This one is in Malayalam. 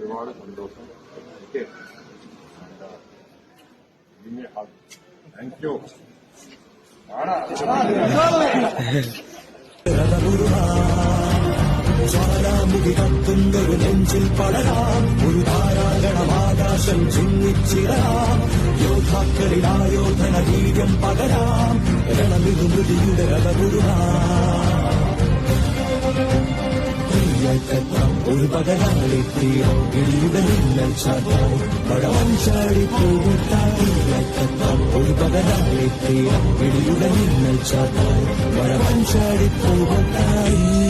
ഒരുപാട് സന്തോഷം. Okay, thank you. ജ്വാലാമുഖി കത്തുന്നൊരു നെഞ്ചിൽ പടരാം, ഒരു ധാരാഗണമാകാശം ചിന്നിച്ചിടാം, യോദ്ധാക്കളിൽ ആയോധന വീര്യം പകരാം, രണമികുമൃതിയുടെ രഥമുരുകാം ഒരു പകരാളി തീരം ഇടിയുടെ മിന്നൽ ചാട്ടാം, പടവൻ ചാടിപ്പോകത്താം ഒരു പകരാളി തീരം ഇടിയുടെ മിന്നൽ ചാട്ടാം, പടവൻ ചാടിപ്പോകത്തായി.